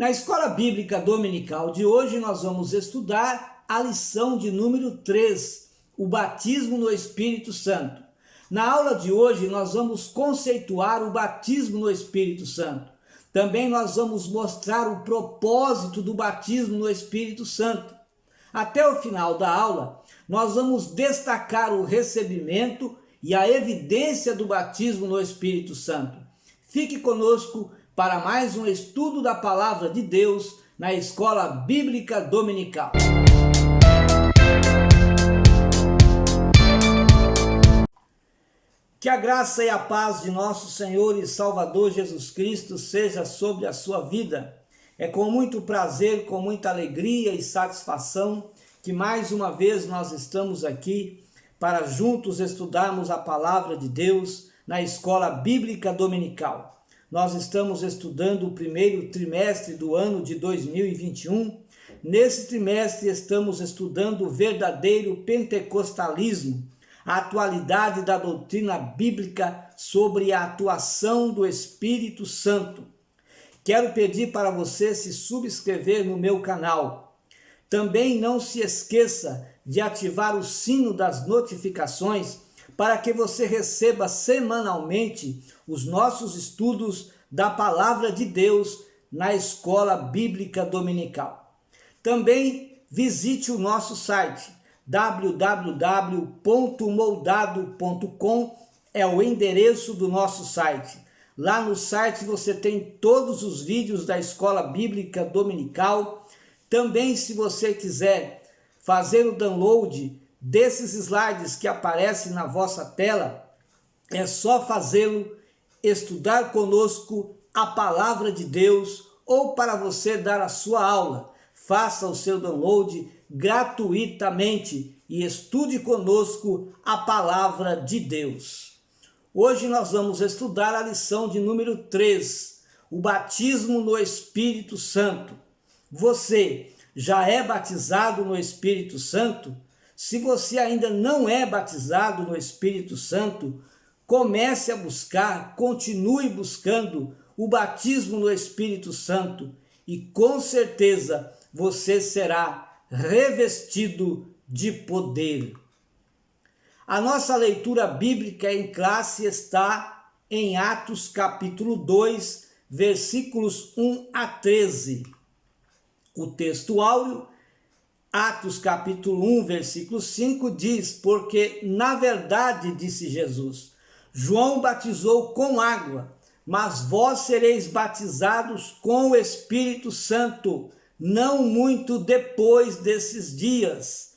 Na escola bíblica dominical de hoje, nós vamos estudar a lição de número 3, o batismo no Espírito Santo. Na aula de hoje, nós vamos conceituar o batismo no Espírito Santo. Também nós vamos mostrar o propósito do batismo no Espírito Santo. Até o final da aula, nós vamos destacar o recebimento e a evidência do batismo no Espírito Santo. Fique conosco para mais um estudo da Palavra de Deus na Escola Bíblica Dominical. Que a graça e a paz de nosso Senhor e Salvador Jesus Cristo seja sobre a sua vida. É com muito prazer, com muita alegria e satisfação que mais uma vez nós estamos aqui para juntos estudarmos a Palavra de Deus na Escola Bíblica Dominical. Nós estamos estudando o primeiro trimestre do ano de 2021. Nesse trimestre estamos estudando o verdadeiro pentecostalismo, a atualidade da doutrina bíblica sobre a atuação do Espírito Santo. Quero pedir para você se subscrever no meu canal. Também não se esqueça de ativar o sino das notificações para que você receba semanalmente os nossos estudos da Palavra de Deus na Escola Bíblica Dominical. Também visite o nosso site www.moldado.com, é o endereço do nosso site. Lá no site você tem todos os vídeos da Escola Bíblica Dominical. Também, se você quiser fazer o download desses slides que aparecem na vossa tela, é só fazê-lo, estudar conosco a Palavra de Deus, ou para você dar a sua aula. Faça o seu download gratuitamente e estude conosco a Palavra de Deus. Hoje nós vamos estudar a lição de número 3, o batismo no Espírito Santo. Você já é batizado no Espírito Santo? Se você ainda não é batizado no Espírito Santo, comece a buscar, continue buscando o batismo no Espírito Santo e com certeza você será revestido de poder. A nossa leitura bíblica em classe está em Atos capítulo 2, versículos 1 a 13. O texto áureo, Atos capítulo 1, versículo 5, diz: porque na verdade, disse Jesus, João batizou com água, mas vós sereis batizados com o Espírito Santo, não muito depois desses dias.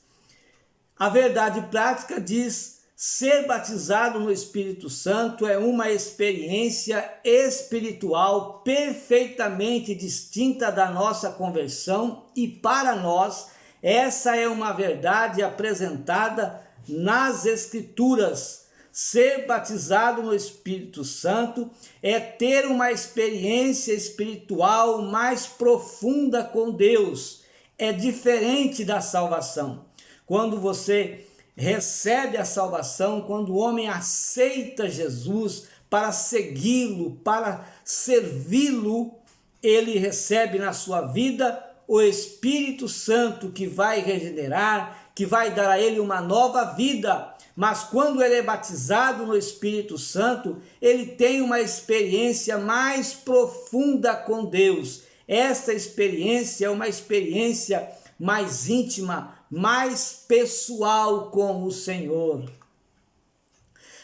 A verdade prática diz: ser batizado no Espírito Santo é uma experiência espiritual perfeitamente distinta da nossa conversão, e para nós essa é uma verdade apresentada nas Escrituras. Ser batizado no Espírito Santo é ter uma experiência espiritual mais profunda com Deus. É diferente da salvação. Quando você recebe a salvação, quando o homem aceita Jesus para segui-lo, para servi-lo, ele recebe na sua vida o Espírito Santo, que vai regenerar, que vai dar a ele uma nova vida. Mas quando ele é batizado no Espírito Santo, ele tem uma experiência mais profunda com Deus. Esta experiência é uma experiência mais íntima, mais pessoal com o Senhor.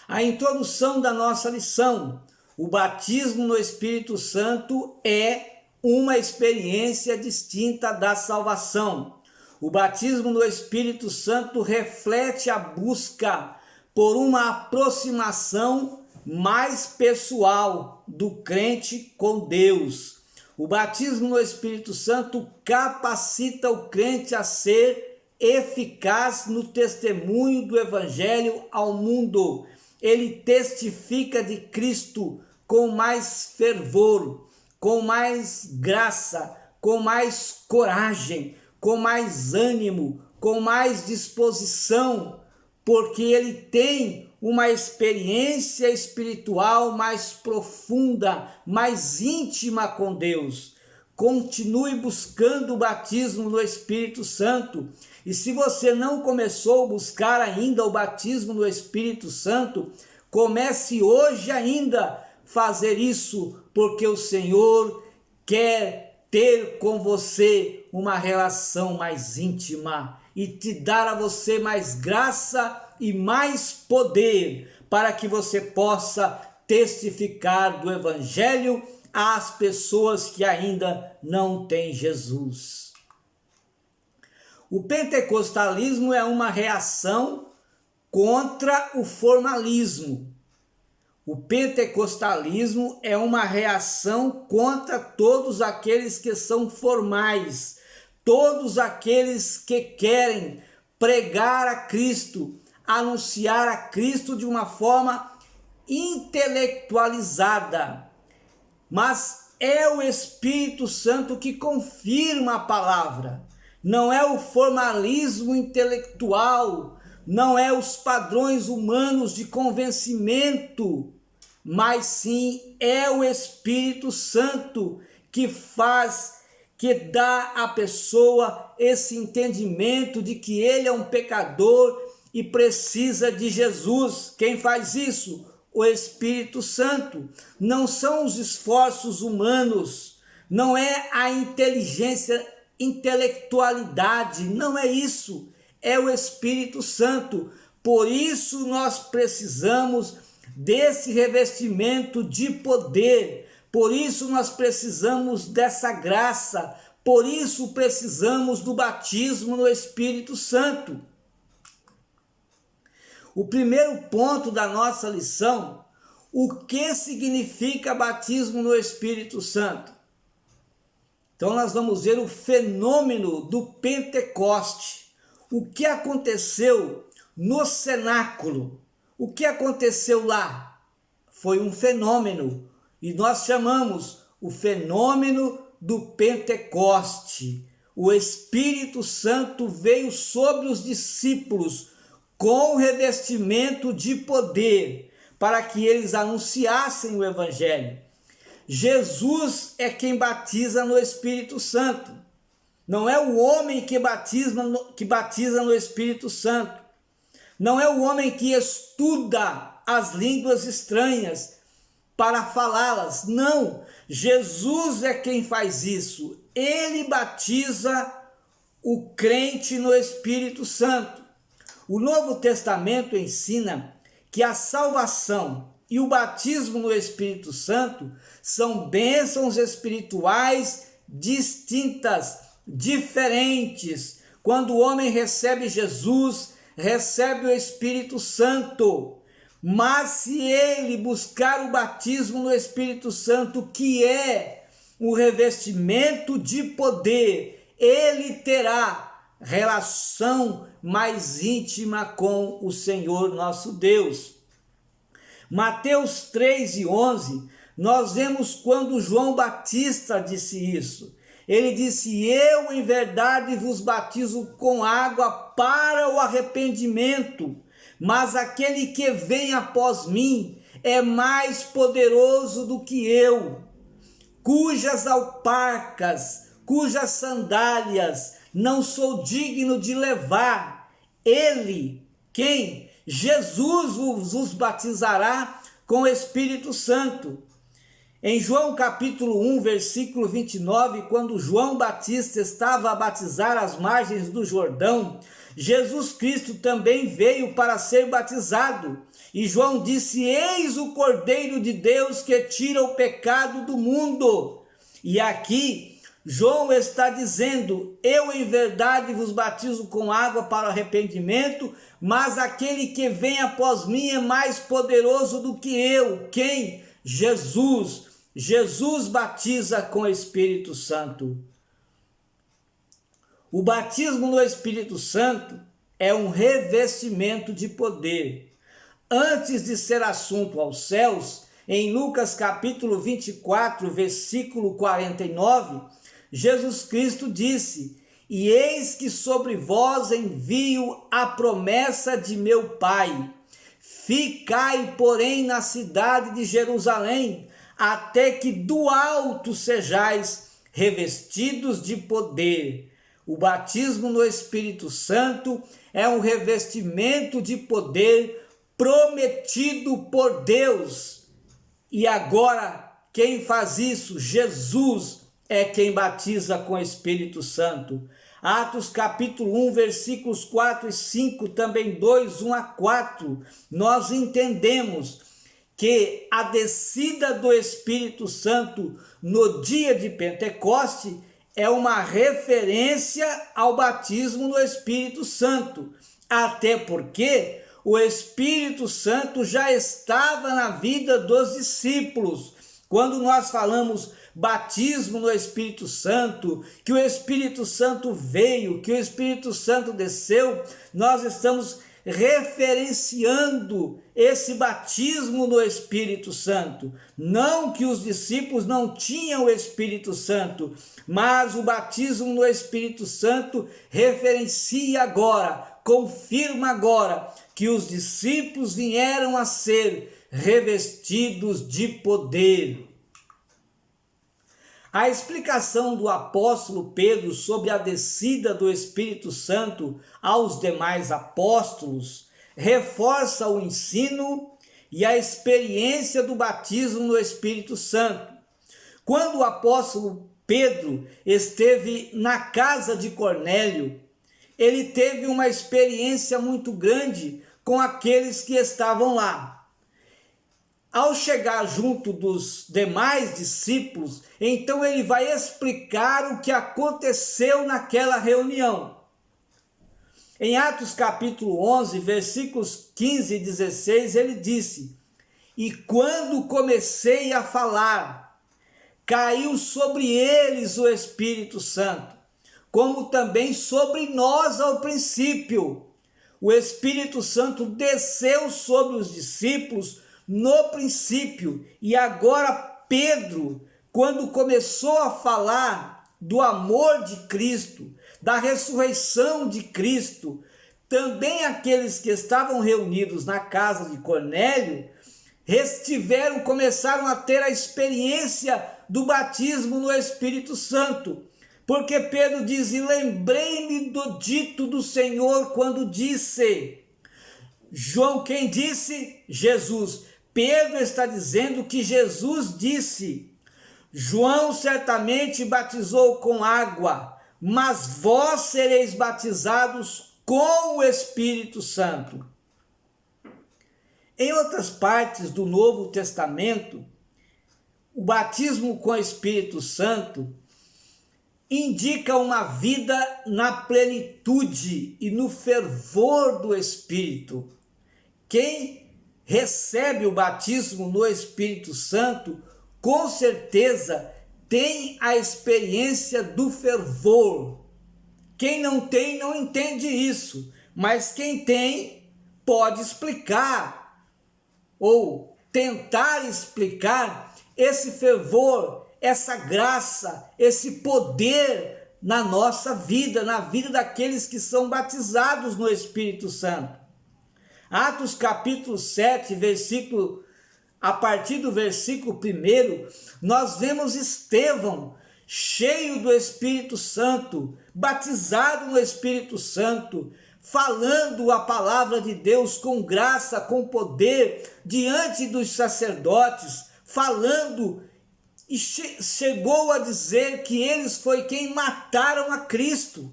A introdução da nossa lição: o batismo no Espírito Santo é uma experiência distinta da salvação. O batismo no Espírito Santo reflete a busca por uma aproximação mais pessoal do crente com Deus. O batismo no Espírito Santo capacita o crente a ser eficaz no testemunho do Evangelho ao mundo. Ele testifica de Cristo com mais fervor, com mais graça, com mais coragem, com mais ânimo, com mais disposição, porque ele tem uma experiência espiritual mais profunda, mais íntima com Deus. continue buscando o batismo no Espírito Santo. E se você não começou a buscar ainda o batismo no Espírito Santo, comece hoje ainda a fazer isso, porque o Senhor quer ter com você uma relação mais íntima e te dar a você mais graça e mais poder para que você possa testificar do Evangelho às pessoas que ainda não têm Jesus. O pentecostalismo é uma reação contra o formalismo. O pentecostalismo é uma reação contra todos aqueles que são formais, todos aqueles que querem pregar a Cristo, anunciar a Cristo de uma forma intelectualizada. Mas é o Espírito Santo que confirma a palavra. Não é o formalismo intelectual, não é os padrões humanos de convencimento, mas sim é o Espírito Santo que dá à pessoa esse entendimento de que ele é um pecador e precisa de Jesus. Quem faz isso? O Espírito Santo. Não são os esforços humanos, não é a intelectualidade, não é isso. É o Espírito Santo. Por isso nós precisamos desse revestimento de poder. Por isso nós precisamos dessa graça. Por isso precisamos do batismo no Espírito Santo. O primeiro ponto da nossa lição, o que significa batismo no Espírito Santo? Então nós vamos ver o fenômeno do Pentecoste. O que aconteceu no cenáculo? O que aconteceu lá? Foi um fenômeno, e nós chamamos o fenômeno do Pentecoste. O Espírito Santo veio sobre os discípulos com revestimento de poder, para que eles anunciassem o Evangelho. Jesus é quem batiza no Espírito Santo. Não é o homem que batiza no Espírito Santo. Não é o homem que estuda as línguas estranhas para falá-las. Não, Jesus é quem faz isso. Ele batiza o crente no Espírito Santo. O Novo Testamento ensina que a salvação e o batismo no Espírito Santo são bênçãos espirituais distintas, diferentes. Quando o homem recebe Jesus, recebe o Espírito Santo. Mas se ele buscar o batismo no Espírito Santo, que é o revestimento de poder, ele terá relação mais íntima com o Senhor nosso Deus. Mateus 3:11, nós vemos quando João Batista disse isso. Ele disse: eu em verdade vos batizo com água para o arrependimento, mas aquele que vem após mim é mais poderoso do que eu, cujas alparcas, cujas sandálias não sou digno de levar. Ele, quem? Jesus vos batizará com o Espírito Santo. Em João capítulo 1, versículo 29, quando João Batista estava a batizar às margens do Jordão, Jesus Cristo também veio para ser batizado. E João disse: eis o Cordeiro de Deus que tira o pecado do mundo. E aqui João está dizendo: eu em verdade vos batizo com água para arrependimento, mas aquele que vem após mim é mais poderoso do que eu. Quem? Jesus. Jesus batiza com o Espírito Santo. O batismo no Espírito Santo é um revestimento de poder. Antes de ser assunto aos céus, em Lucas capítulo 24, versículo 49, Jesus Cristo disse: e eis que sobre vós envio a promessa de meu Pai. Ficai, porém, na cidade de Jerusalém, até que do alto sejais revestidos de poder. O batismo no Espírito Santo é um revestimento de poder prometido por Deus. E agora, quem faz isso? Jesus é quem batiza com o Espírito Santo. Atos capítulo 1, versículos 4 e 5, também 2, 1 a 4, nós entendemos que a descida do Espírito Santo no dia de Pentecoste é uma referência ao batismo no Espírito Santo, até porque o Espírito Santo já estava na vida dos discípulos. Quando nós falamos batismo no Espírito Santo, que o Espírito Santo veio, que o Espírito Santo desceu, nós estamos referenciando esse batismo no Espírito Santo. Não que os discípulos não tinham o Espírito Santo, mas o batismo no Espírito Santo referencia agora, confirma agora que os discípulos vieram a ser revestidos de poder. A explicação do apóstolo Pedro sobre a descida do Espírito Santo aos demais apóstolos reforça o ensino e a experiência do batismo no Espírito Santo. Quando o apóstolo Pedro esteve na casa de Cornélio, ele teve uma experiência muito grande com aqueles que estavam lá. Ao chegar junto dos demais discípulos, então ele vai explicar o que aconteceu naquela reunião. Em Atos capítulo 11, versículos 15 e 16, ele disse: "E quando comecei a falar, caiu sobre eles o Espírito Santo, como também sobre nós ao princípio. O Espírito Santo desceu sobre os discípulos no princípio, e agora Pedro, quando começou a falar do amor de Cristo, da ressurreição de Cristo, também aqueles que estavam reunidos na casa de Cornélio começaram a ter a experiência do batismo no Espírito Santo, porque Pedro diz: "E lembrei-me do dito do Senhor quando disse..." João, quem disse? Jesus. Pedro está dizendo que Jesus disse: "João certamente batizou com água, mas vós sereis batizados com o Espírito Santo." Em outras partes do Novo Testamento, o batismo com o Espírito Santo indica uma vida na plenitude e no fervor do Espírito. Quem recebe o batismo no Espírito Santo, com certeza tem a experiência do fervor. Quem não tem, não entende isso, mas quem tem pode explicar ou tentar explicar esse fervor, essa graça, esse poder na nossa vida, na vida daqueles que são batizados no Espírito Santo. Atos capítulo 7, a partir do versículo 1, nós vemos Estevão, cheio do Espírito Santo, batizado no Espírito Santo, falando a palavra de Deus com graça, com poder, diante dos sacerdotes, falando, e chegou a dizer que eles foi quem mataram a Cristo.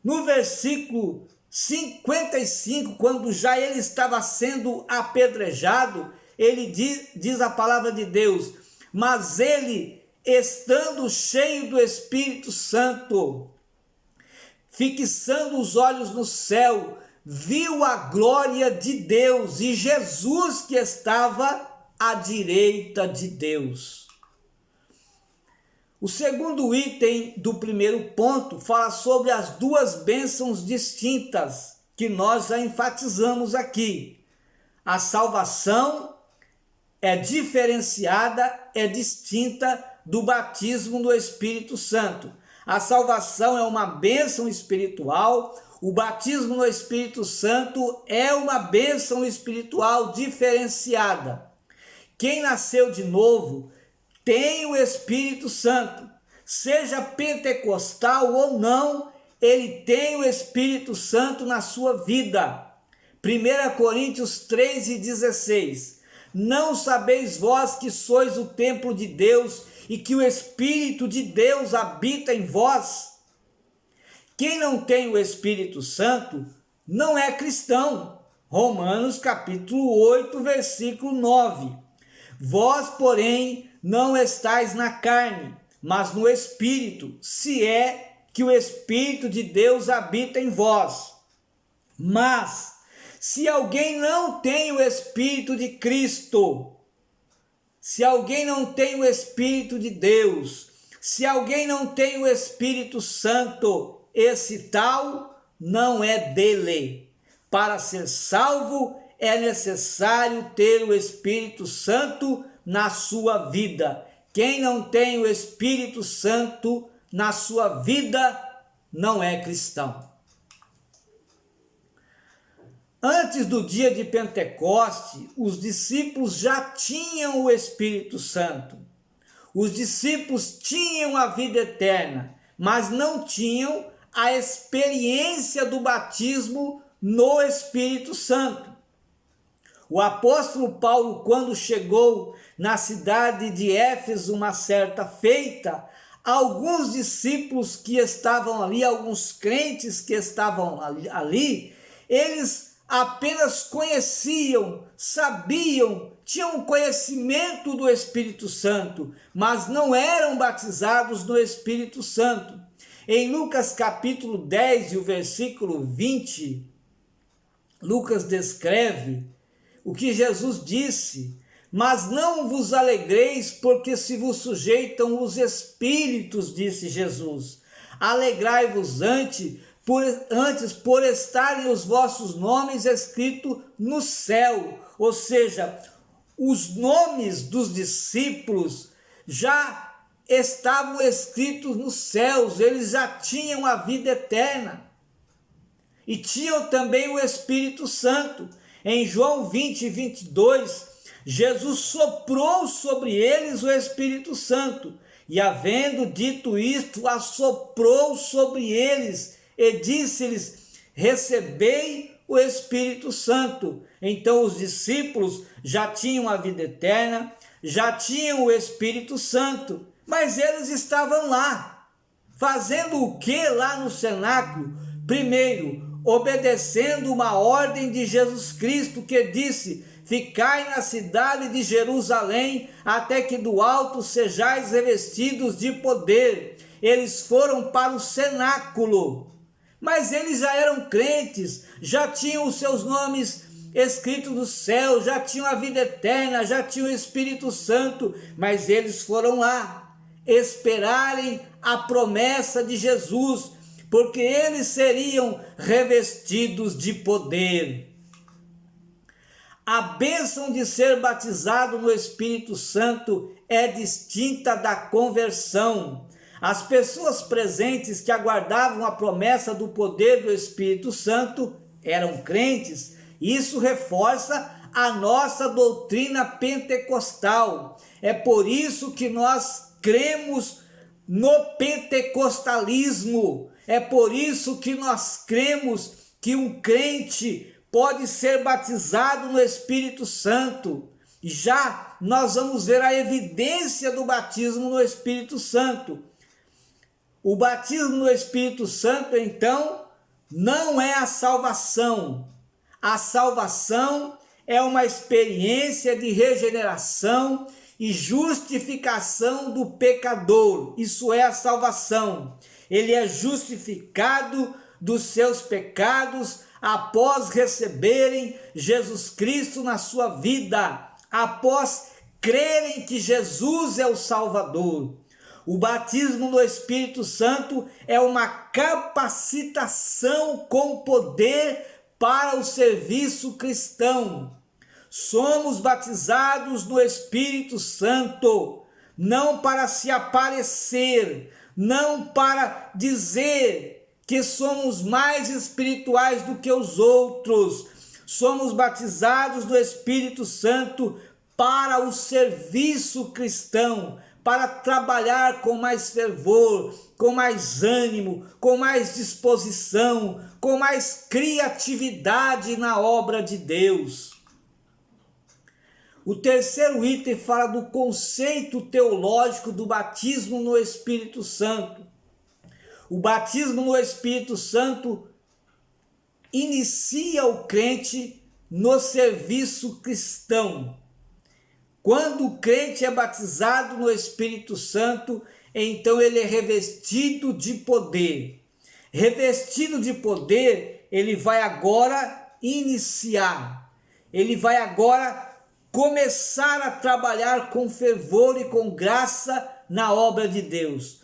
No versículo 55, quando já ele estava sendo apedrejado, ele diz a palavra de Deus: "Mas ele, estando cheio do Espírito Santo, fixando os olhos no céu, viu a glória de Deus e Jesus que estava à direita de Deus." O segundo item do primeiro ponto fala sobre as duas bênçãos distintas que nós já enfatizamos aqui. A salvação é diferenciada, é distinta do batismo no Espírito Santo. A salvação é uma bênção espiritual, o batismo no Espírito Santo é uma bênção espiritual diferenciada. Quem nasceu de novo tem o Espírito Santo. seja pentecostal ou não, ele tem o Espírito Santo na sua vida. 1 Coríntios 3:16. Não sabeis vós que sois o templo de Deus e que o Espírito de Deus habita em vós? Quem não tem o Espírito Santo não é cristão. Romanos capítulo 8, versículo 9. Vós, porém, não estáis na carne, mas no Espírito, se é que o Espírito de Deus habita em vós. Mas, se alguém não tem o Espírito de Cristo, se alguém não tem o Espírito de Deus, se alguém não tem o Espírito Santo, esse tal não é dele. Para ser salvo, é necessário ter o Espírito Santo na sua vida. Quem não tem o Espírito Santo na sua vida não é cristão. Antes do dia de Pentecoste, os discípulos já tinham o Espírito Santo. Os discípulos tinham a vida eterna, mas não tinham a experiência do batismo no Espírito Santo. O apóstolo Paulo, quando chegou na cidade de Éfeso uma certa feita, alguns discípulos que estavam ali, alguns crentes que estavam ali, eles apenas conheciam, sabiam, tinham conhecimento do Espírito Santo, mas não eram batizados no Espírito Santo. Em Lucas capítulo 10 e o versículo 20, Lucas descreve o que Jesus disse: mas não vos alegreis porque se vos sujeitam os espíritos, disse Jesus. Alegrai-vos antes por estarem os vossos nomes escritos no céu. Ou seja, os nomes dos discípulos já estavam escritos nos céus, eles já tinham a vida eterna. E tinham também o Espírito Santo. Em João 20:22, Jesus soprou sobre eles o Espírito Santo. E havendo dito isto, assoprou sobre eles e disse-lhes: recebei o Espírito Santo. Então os discípulos já tinham a vida eterna, já tinham o Espírito Santo, mas eles estavam lá, fazendo o que lá no cenáculo? Primeiro, obedecendo uma ordem de Jesus Cristo que disse: ficai na cidade de Jerusalém, até que do alto sejais revestidos de poder. Eles foram para o cenáculo, mas eles já eram crentes, já tinham os seus nomes escritos no céu, já tinham a vida eterna, já tinham o Espírito Santo, mas eles foram lá esperarem a promessa de Jesus, porque eles seriam revestidos de poder. A bênção de ser batizado no Espírito Santo é distinta da conversão. As pessoas presentes que aguardavam a promessa do poder do Espírito Santo eram crentes. Isso reforça a nossa doutrina pentecostal. É por isso que nós cremos no pentecostalismo. É por isso que nós cremos que um crente pode ser batizado no Espírito Santo. Já nós vamos ver a evidência do batismo no Espírito Santo. O batismo no Espírito Santo, então, não é a salvação. A salvação é uma experiência de regeneração e justificação do pecador. Isso é a salvação. Ele é justificado dos seus pecados após receberem Jesus Cristo na sua vida, após crerem que Jesus é o Salvador. O batismo no Espírito Santo é uma capacitação com poder para o serviço cristão. Somos batizados no Espírito Santo, não para se aparecer, não para dizer que somos mais espirituais do que os outros. Somos batizados no Espírito Santo para o serviço cristão, para trabalhar com mais fervor, com mais ânimo, com mais disposição, com mais criatividade na obra de Deus. O terceiro item fala do conceito teológico do batismo no Espírito Santo. O batismo no Espírito Santo inicia o crente no serviço cristão. Quando o crente é batizado no Espírito Santo, então ele é revestido de poder. Revestido de poder, ele vai agora iniciar. Ele vai agora começar a trabalhar com fervor e com graça na obra de Deus.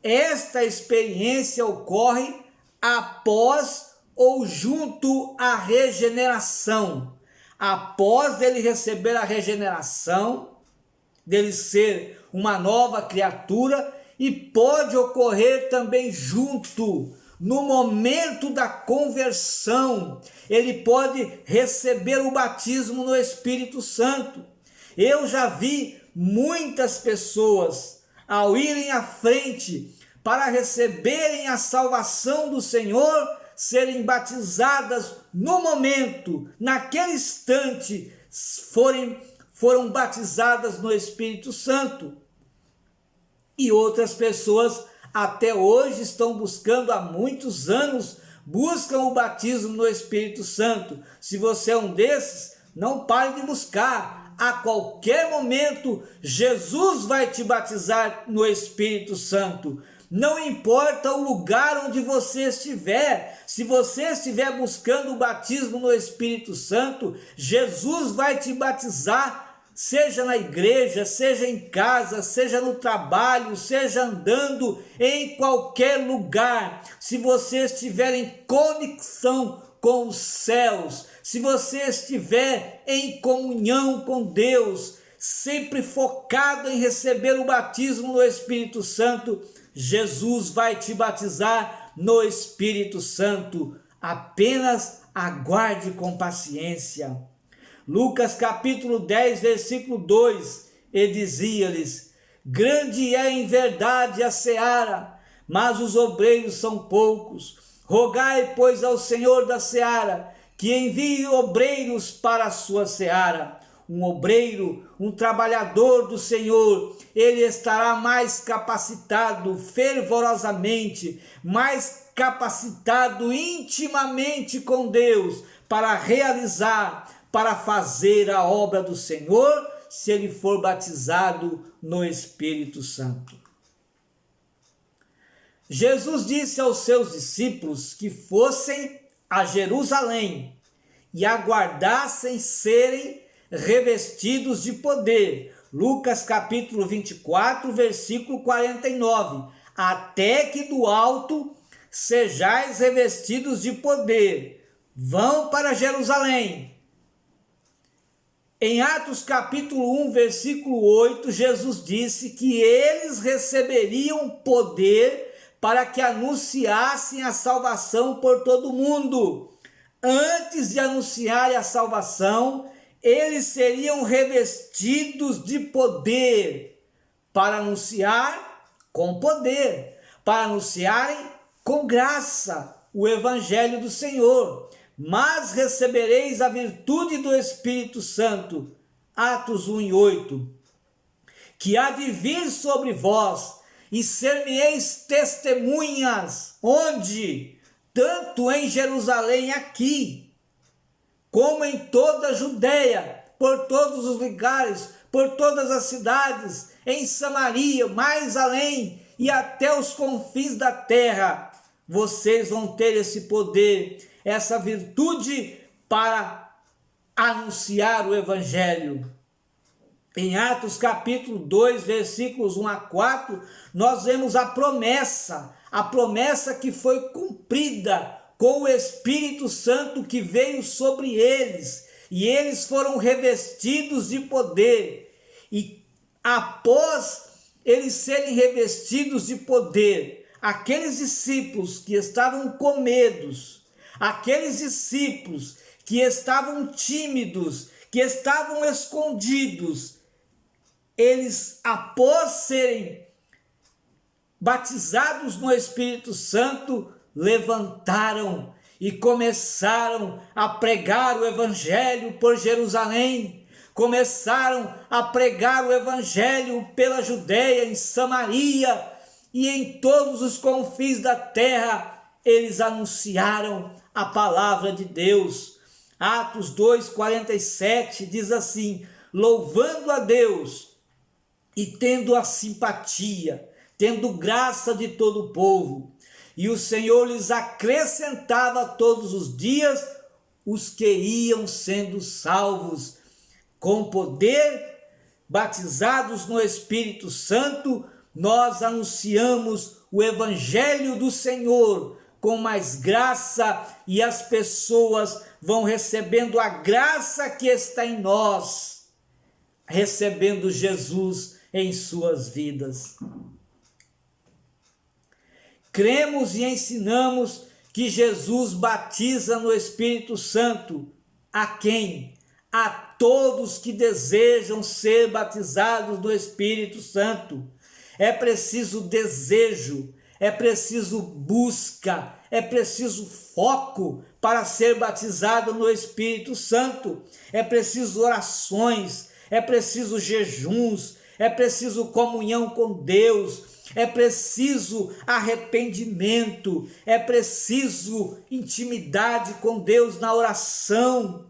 Esta experiência ocorre após ou junto à regeneração. Após ele receber a regeneração, dele ser uma nova criatura, e pode ocorrer também junto, no momento da conversão, ele pode receber o batismo no Espírito Santo. Eu já vi muitas pessoas, ao irem à frente para receberem a salvação do Senhor, serem batizadas no momento, naquele instante, foram batizadas no Espírito Santo. E outras pessoas até hoje estão buscando, há muitos anos, buscam o batismo no Espírito Santo. Se você é um desses, não pare de buscar. A qualquer momento, Jesus vai te batizar no Espírito Santo. Não importa o lugar onde você estiver, se você estiver buscando o batismo no Espírito Santo, Jesus vai te batizar, seja na igreja, seja em casa, seja no trabalho, seja andando em qualquer lugar. Se você estiver em conexão com os céus, se você estiver em comunhão com Deus, sempre focado em receber o batismo no Espírito Santo, Jesus vai te batizar no Espírito Santo. Apenas aguarde com paciência. Lucas capítulo 10, versículo 2, e dizia-lhes: grande é em verdade a seara, mas os obreiros são poucos. Rogai, pois, ao Senhor da seara, que envie obreiros para a sua seara. Um obreiro, um trabalhador do Senhor, ele estará mais capacitado fervorosamente, mais capacitado intimamente com Deus para realizar, para fazer a obra do Senhor, se ele for batizado no Espírito Santo. Jesus disse aos seus discípulos que fossem a Jerusalém e aguardassem serem revestidos de poder. Lucas capítulo 24, versículo 49. Até que do alto sejais revestidos de poder. Vão para Jerusalém. Em Atos capítulo 1, versículo 8, Jesus disse que eles receberiam poder para que anunciassem a salvação por todo o mundo. Antes de anunciarem a salvação, eles seriam revestidos de poder, para anunciar com poder, para anunciarem com graça o evangelho do Senhor. Mas recebereis a virtude do Espírito Santo, Atos 1 e 8, que há de vir sobre vós, e ser-me-eis testemunhas, onde? Tanto em Jerusalém aqui, como em toda a Judéia, por todos os lugares, por todas as cidades, em Samaria, mais além, e até os confins da terra. Vocês vão ter esse poder, essa virtude para anunciar o Evangelho. Em Atos capítulo 2, versículos 1 a 4, nós vemos a promessa que foi cumprida com o Espírito Santo que veio sobre eles, e eles foram revestidos de poder. E após eles serem revestidos de poder, aqueles discípulos que estavam com medos, aqueles discípulos que estavam tímidos, que estavam escondidos, eles, após serem batizados no Espírito Santo, levantaram e começaram a pregar o Evangelho por Jerusalém, começaram a pregar o Evangelho pela Judeia, em Samaria e em todos os confins da terra. Eles anunciaram a palavra de Deus. Atos 2:47 diz assim: louvando a Deus e tendo a simpatia, tendo graça de todo o povo, e o Senhor lhes acrescentava todos os dias os que iam sendo salvos. Com poder, batizados no Espírito Santo, nós anunciamos o Evangelho do Senhor com mais graça, e as pessoas vão recebendo a graça que está em nós, recebendo Jesus em suas vidas. Cremos e ensinamos que Jesus batiza no Espírito Santo. A quem? A todos que desejam ser batizados no Espírito Santo. É preciso desejo, é preciso busca, é preciso foco para ser batizado no Espírito Santo. É preciso orações, é preciso jejuns, é preciso comunhão com Deus, é preciso arrependimento, é preciso intimidade com Deus na oração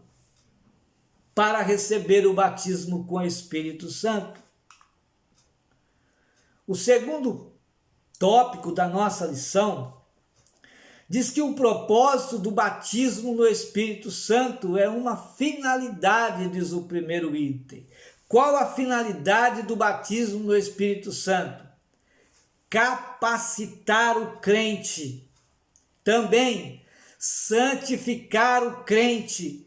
para receber o batismo com o Espírito Santo. O segundo tópico da nossa lição diz que o propósito do batismo no Espírito Santo é uma finalidade, diz o primeiro item. Qual a finalidade do batismo no Espírito Santo? Capacitar o crente. Também santificar o crente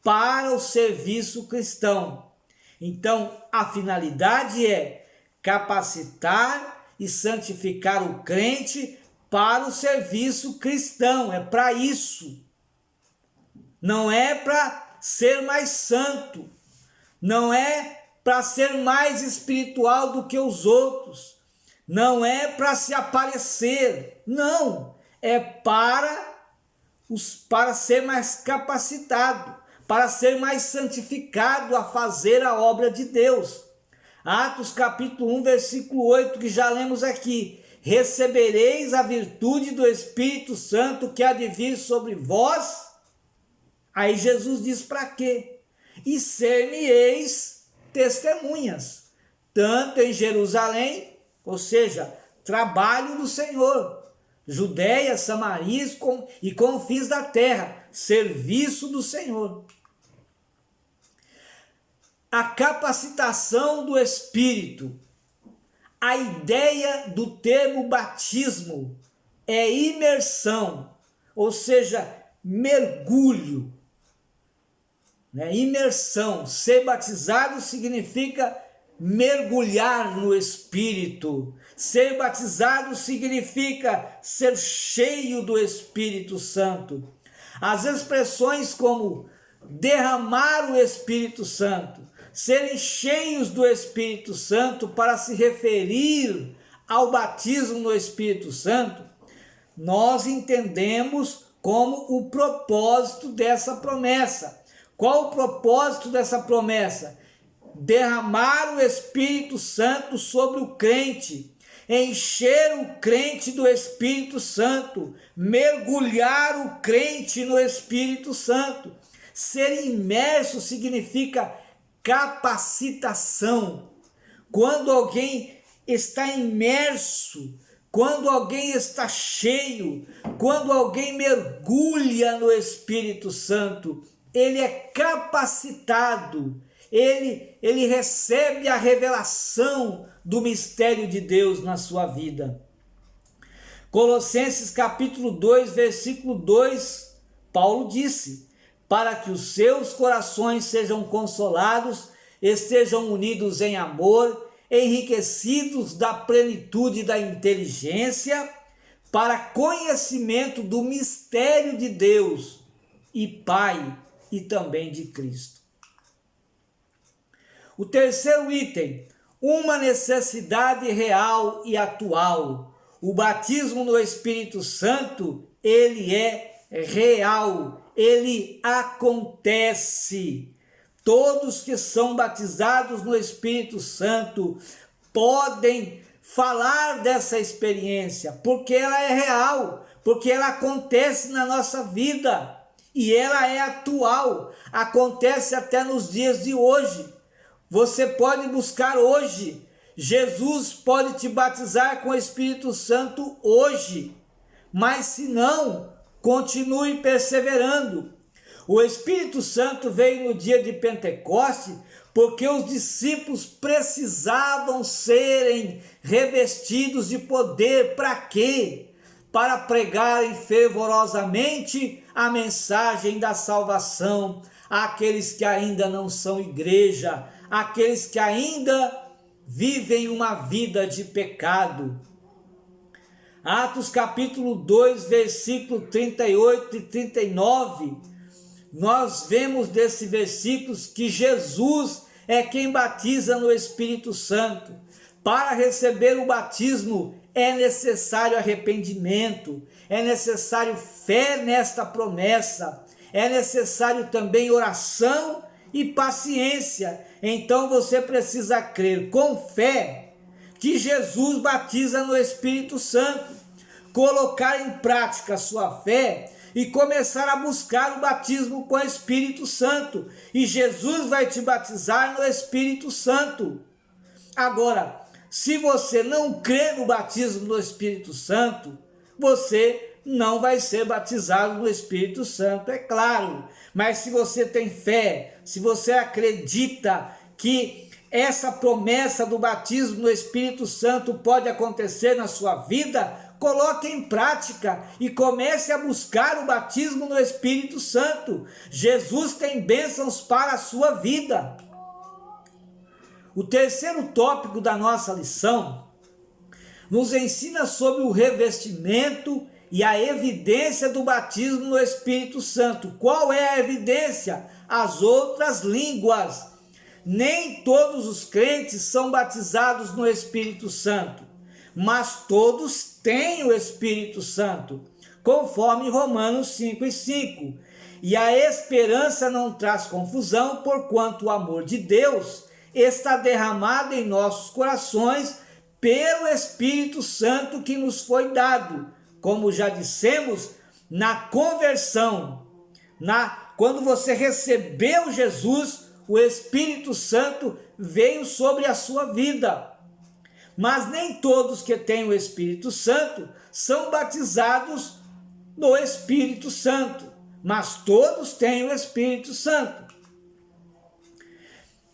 para o serviço cristão. Então, a finalidade é capacitar e santificar o crente para o serviço cristão. É para isso. Não é para ser mais santo. Não é para ser mais espiritual do que os outros. Não é para se aparecer. Não. É para ser mais capacitado, para ser mais santificado a fazer a obra de Deus. Atos capítulo 1, versículo 8, que já lemos aqui. Recebereis a virtude do Espírito Santo que há de vir sobre vós. Aí Jesus diz para quê? E ser-me-eis testemunhas, tanto em Jerusalém, ou seja, trabalho do Senhor, Judeia, Samaria e confins da terra, serviço do Senhor. A capacitação do Espírito. A ideia do termo batismo é imersão, ou seja, mergulho. Imersão. Ser batizado significa mergulhar no Espírito. Ser batizado significa ser cheio do Espírito Santo. As expressões como derramar o Espírito Santo, serem cheios do Espírito Santo para se referir ao batismo no Espírito Santo, nós entendemos como o propósito dessa promessa. Qual o propósito dessa promessa? Derramar o Espírito Santo sobre o crente, encher o crente do Espírito Santo, mergulhar o crente no Espírito Santo. Ser imerso significa capacitação. Quando alguém está imerso, quando alguém está cheio, quando alguém mergulha no Espírito Santo, ele é capacitado, ele recebe a revelação do mistério de Deus na sua vida. Colossenses capítulo 2, versículo 2, Paulo disse: para que os seus corações sejam consolados, estejam unidos em amor, enriquecidos da plenitude da inteligência, para conhecimento do mistério de Deus e Pai e também de Cristo. O terceiro item, uma necessidade real e atual. O batismo no Espírito Santo, ele é real, ele acontece. Todos que são batizados no Espírito Santo podem falar dessa experiência, porque ela é real, porque ela acontece na nossa vida e ela é atual, acontece até nos dias de hoje. Você pode buscar hoje, Jesus pode te batizar com o Espírito Santo hoje, mas se não, continue perseverando. O Espírito Santo veio no dia de Pentecoste porque os discípulos precisavam serem revestidos de poder. Para quê? Para pregarem fervorosamente a mensagem da salvação àqueles que ainda não são igreja, àqueles que ainda vivem uma vida de pecado. Atos capítulo 2, versículo 38 e 39, nós vemos desses versículos que Jesus é quem batiza no Espírito Santo. Para receber o batismo é necessário arrependimento, é necessário fé nesta promessa, é necessário também oração e paciência. Então você precisa crer com fé que Jesus batiza no Espírito Santo, colocar em prática a sua fé e começar a buscar o batismo com o Espírito Santo. E Jesus vai te batizar no Espírito Santo. Agora, se você não crê no batismo do Espírito Santo, você não vai ser batizado no Espírito Santo, é claro. Mas se você tem fé, se você acredita que essa promessa do batismo no Espírito Santo pode acontecer na sua vida, coloque em prática e comece a buscar o batismo no Espírito Santo. Jesus tem bênçãos para a sua vida. O terceiro tópico da nossa lição nos ensina sobre o revestimento e a evidência do batismo no Espírito Santo. Qual é a evidência? As outras línguas. Nem todos os crentes são batizados no Espírito Santo, mas todos têm o Espírito Santo, conforme Romanos 5:5. E a esperança não traz confusão, porquanto o amor de Deus está derramado em nossos corações pelo Espírito Santo que nos foi dado, como já dissemos, na conversão. Quando você recebeu Jesus, o Espírito Santo veio sobre a sua vida. Mas nem todos que têm o Espírito Santo são batizados no Espírito Santo, mas todos têm o Espírito Santo.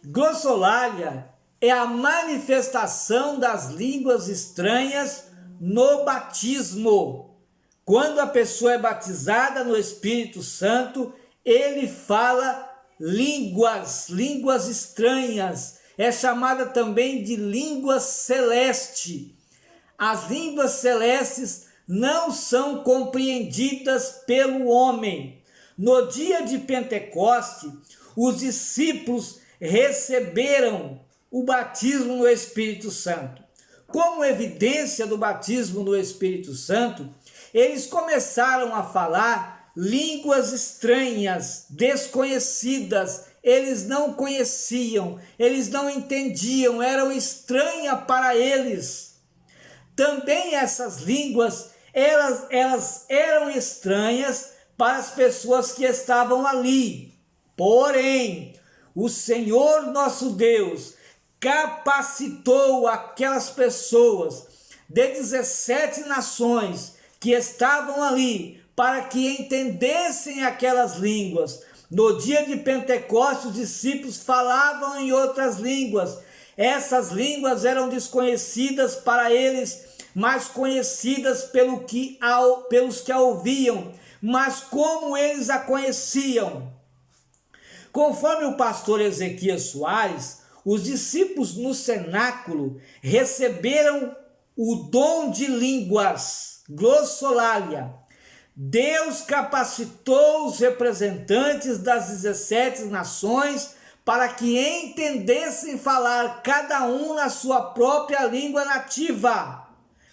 Glossolalia é a manifestação das línguas estranhas no batismo. Quando a pessoa é batizada no Espírito Santo, ele fala línguas estranhas. É chamada também de língua celeste. As línguas celestes não são compreendidas pelo homem. No dia de Pentecoste, os discípulos receberam o batismo no Espírito Santo. Como evidência do batismo no Espírito Santo, eles começaram a falar línguas estranhas, desconhecidas. Eles não conheciam, eles não entendiam, eram estranhas para eles. Também essas línguas, elas eram estranhas para as pessoas que estavam ali. Porém, o Senhor nosso Deus capacitou aquelas pessoas de 17 nações que estavam ali para que entendessem aquelas línguas. No dia de Pentecostes, os discípulos falavam em outras línguas. Essas línguas eram desconhecidas para eles, mas conhecidas pelos que a ouviam. Mas como eles a conheciam? Conforme o pastor Ezequias Soares, os discípulos no cenáculo receberam o dom de línguas, glossolalia. Deus capacitou os representantes das 17 nações para que entendessem falar cada um na sua própria língua nativa.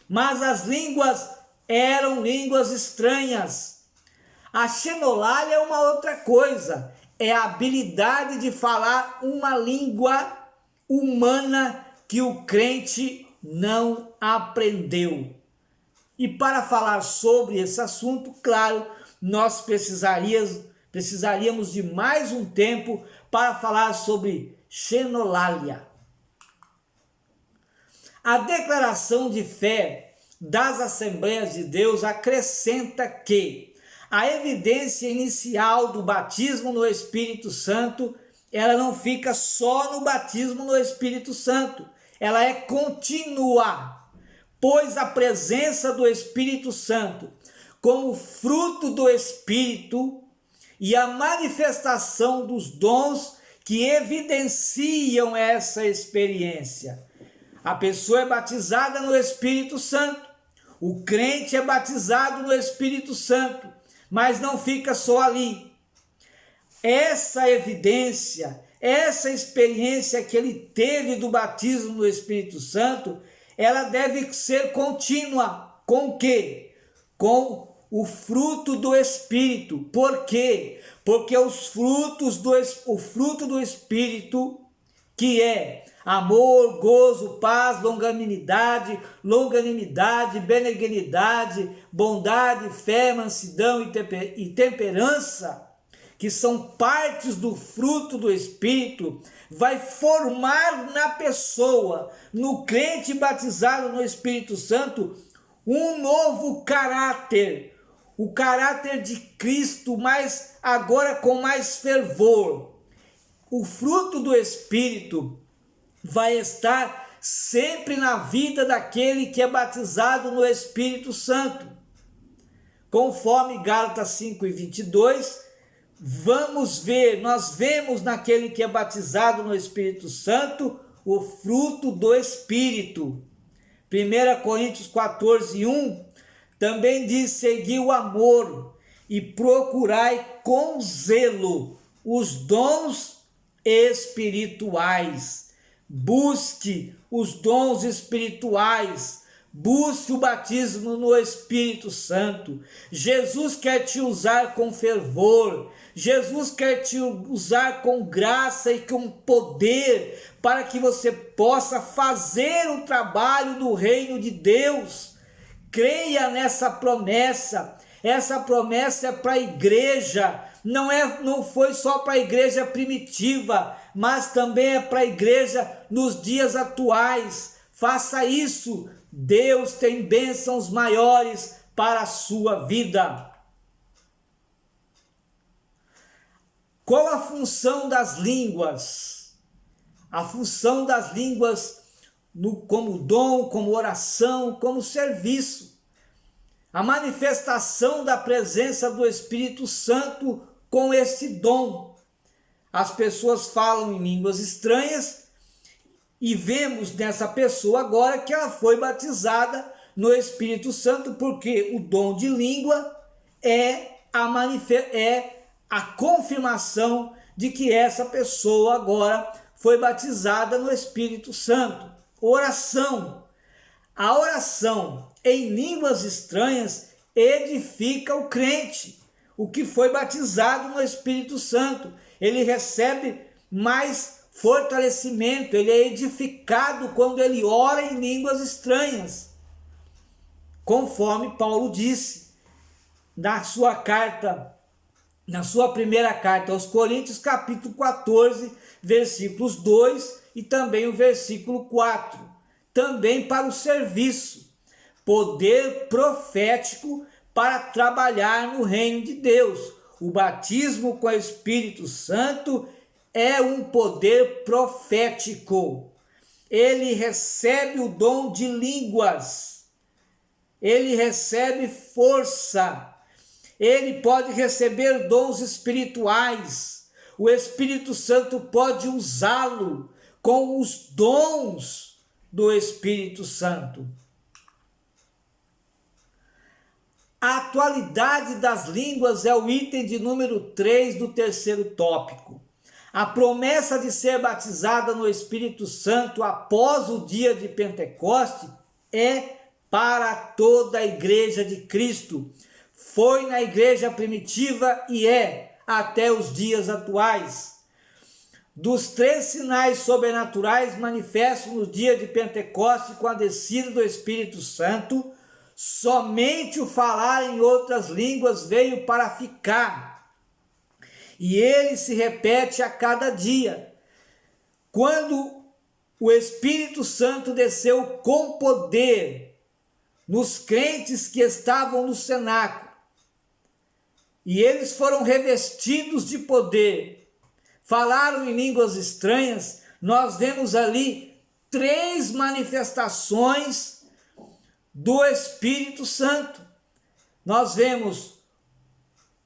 Mas as línguas eram línguas estranhas. A xenolalia é uma outra coisa, é a habilidade de falar uma língua humana que o crente não aprendeu. E para falar sobre esse assunto, claro, nós precisaríamos de mais um tempo para falar sobre xenolalia. A declaração de fé das Assembleias de Deus acrescenta que a evidência inicial do batismo no Espírito Santo, ela não fica só no batismo no Espírito Santo, ela é contínua, pois a presença do Espírito Santo como fruto do Espírito e a manifestação dos dons que evidenciam essa experiência. A pessoa é batizada no Espírito Santo, o crente é batizado no Espírito Santo, mas não fica só ali. Essa evidência, essa experiência que ele teve do batismo no Espírito Santo, ela deve ser contínua. Com o quê? Com o fruto do Espírito. Por quê? Porque o fruto do Espírito, que é amor, gozo, paz, longanimidade, benignidade, bondade, fé, mansidão e temperança, que são partes do fruto do Espírito, vai formar na pessoa, no crente batizado no Espírito Santo, um novo caráter, o caráter de Cristo, mas agora com mais fervor. O fruto do Espírito vai estar sempre na vida daquele que é batizado no Espírito Santo. Conforme Gálatas 5:22, nós vemos naquele que é batizado no Espírito Santo o fruto do Espírito. 1 Coríntios 14:1 também diz: segui o amor e procurai com zelo os dons espirituais. Busque os dons espirituais, busque o batismo no Espírito Santo. Jesus quer te usar com fervor, Jesus quer te usar com graça e com poder, para que você possa fazer o trabalho do reino de Deus. Creia nessa promessa. Essa promessa é para a igreja, não foi só para a igreja primitiva, mas também é para a igreja nos dias atuais. Faça isso, Deus tem bênçãos maiores para a sua vida. Qual a função das línguas? A função das línguas como dom, como oração, como serviço. A manifestação da presença do Espírito Santo com esse dom. As pessoas falam em línguas estranhas e vemos nessa pessoa agora que ela foi batizada no Espírito Santo, porque o dom de língua é a confirmação de que essa pessoa agora foi batizada no Espírito Santo. Oração. A oração em línguas estranhas edifica o crente, o que foi batizado no Espírito Santo. Ele recebe mais fortalecimento, ele é edificado quando ele ora em línguas estranhas. Conforme Paulo disse na sua primeira carta aos Coríntios, capítulo 14, versículos 2 e também o versículo 4. Também para o serviço, poder profético para trabalhar no reino de Deus. O batismo com o Espírito Santo é um poder profético. Ele recebe o dom de línguas, ele recebe força, ele pode receber dons espirituais. O Espírito Santo pode usá-lo com os dons do Espírito Santo. A atualidade das línguas é o item de número 3 do terceiro tópico. A promessa de ser batizada no Espírito Santo após o dia de Pentecoste é para toda a igreja de Cristo. Foi na igreja primitiva e é até os dias atuais. Dos 3 sinais sobrenaturais manifestos no dia de Pentecoste com a descida do Espírito Santo, somente o falar em outras línguas veio para ficar. E ele se repete a cada dia. Quando o Espírito Santo desceu com poder nos crentes que estavam no cenáculo, e eles foram revestidos de poder, falaram em línguas estranhas, nós vemos ali 3 manifestações do Espírito Santo. Nós vemos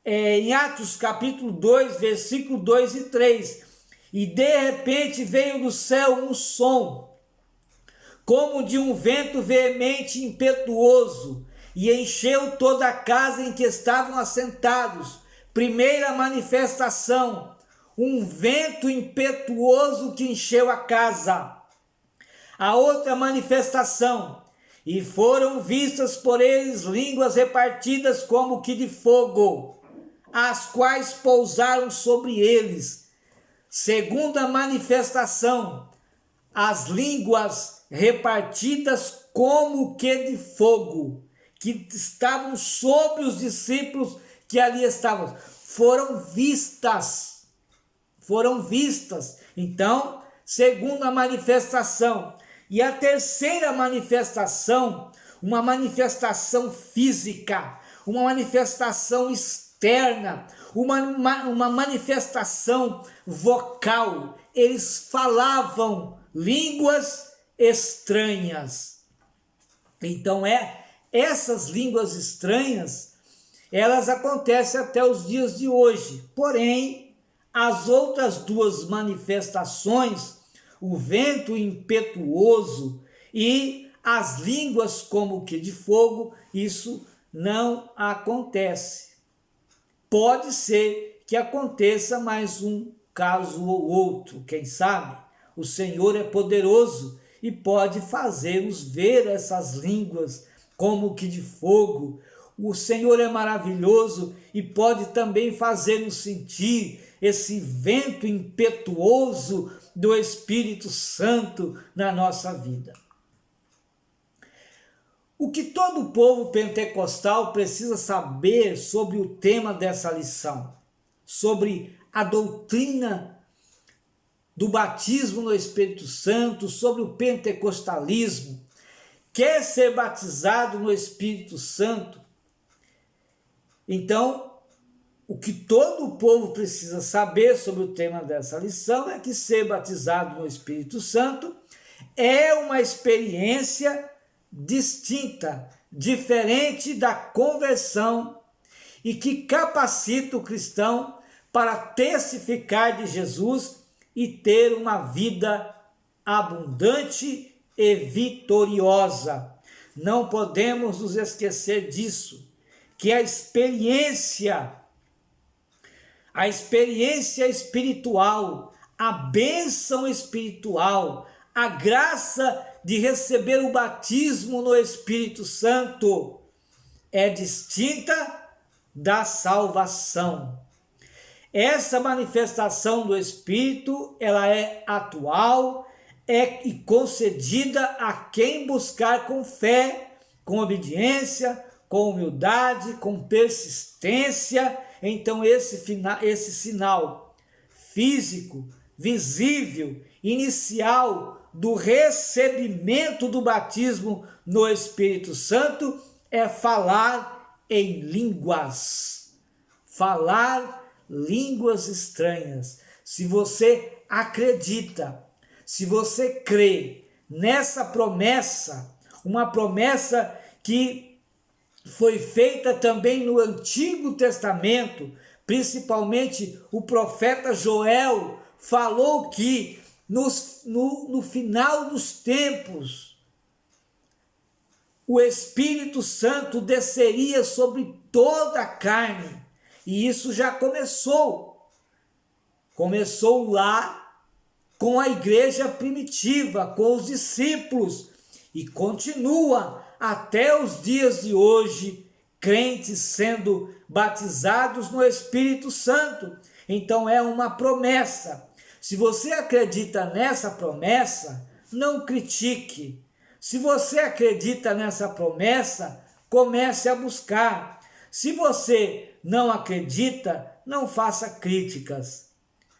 em Atos capítulo 2, versículo 2 e 3, e de repente veio do céu um som, como de um vento veemente e impetuoso, e encheu toda a casa em que estavam assentados. Primeira manifestação, um vento impetuoso que encheu a casa. A outra manifestação, e foram vistas por eles línguas repartidas como que de fogo, as quais pousaram sobre eles. Segunda manifestação, as línguas repartidas como que de fogo, que estavam sobre os discípulos que ali estavam, foram vistas. Então, segunda manifestação. E a terceira manifestação, uma manifestação física, uma manifestação externa, uma manifestação vocal. Eles falavam línguas estranhas. Então, essas línguas estranhas, elas acontecem até os dias de hoje. Porém, as outras 2 manifestações, o vento impetuoso e as línguas como que de fogo, isso não acontece. Pode ser que aconteça mais um caso ou outro, quem sabe? O Senhor é poderoso e pode fazer-nos ver essas línguas como que de fogo. O Senhor é maravilhoso e pode também fazer-nos sentir esse vento impetuoso do Espírito Santo na nossa vida. O que todo povo pentecostal precisa saber sobre o tema dessa lição, sobre a doutrina do batismo no Espírito Santo, sobre o pentecostalismo, quer ser batizado no Espírito Santo? Então, o que todo o povo precisa saber sobre o tema dessa lição é que ser batizado no Espírito Santo é uma experiência distinta, diferente da conversão e que capacita o cristão para testificar de Jesus e ter uma vida abundante e vitoriosa. Não podemos nos esquecer disso, que a experiência espiritual, a bênção espiritual, a graça de receber o batismo no Espírito Santo é distinta da salvação. Essa manifestação do Espírito, ela é atual, e concedida a quem buscar com fé, com obediência, com humildade, com persistência. Então esse sinal físico, visível, inicial do recebimento do batismo no Espírito Santo é falar em línguas. Falar línguas estranhas. Se você acredita, se você crê nessa promessa, uma promessa que foi feita também no Antigo Testamento, principalmente o profeta Joel falou que no final dos tempos o Espírito Santo desceria sobre toda a carne, e isso já começou. Começou lá com a igreja primitiva, com os discípulos, e continua até os dias de hoje, crentes sendo batizados no Espírito Santo. Então é uma promessa. Se você acredita nessa promessa, não critique. Se você acredita nessa promessa, comece a buscar. Se você não acredita, não faça críticas.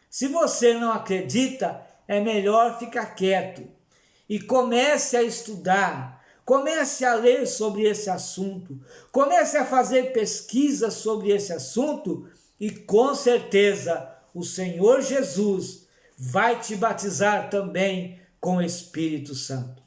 Se você não acredita, é melhor ficar quieto e comece a estudar. Comece a ler sobre esse assunto, comece a fazer pesquisas sobre esse assunto e com certeza o Senhor Jesus vai te batizar também com o Espírito Santo.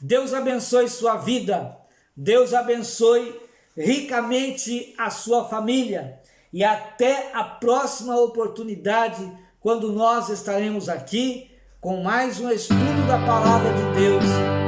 Deus abençoe sua vida, Deus abençoe ricamente a sua família e até a próxima oportunidade, quando nós estaremos aqui com mais um estudo da Palavra de Deus.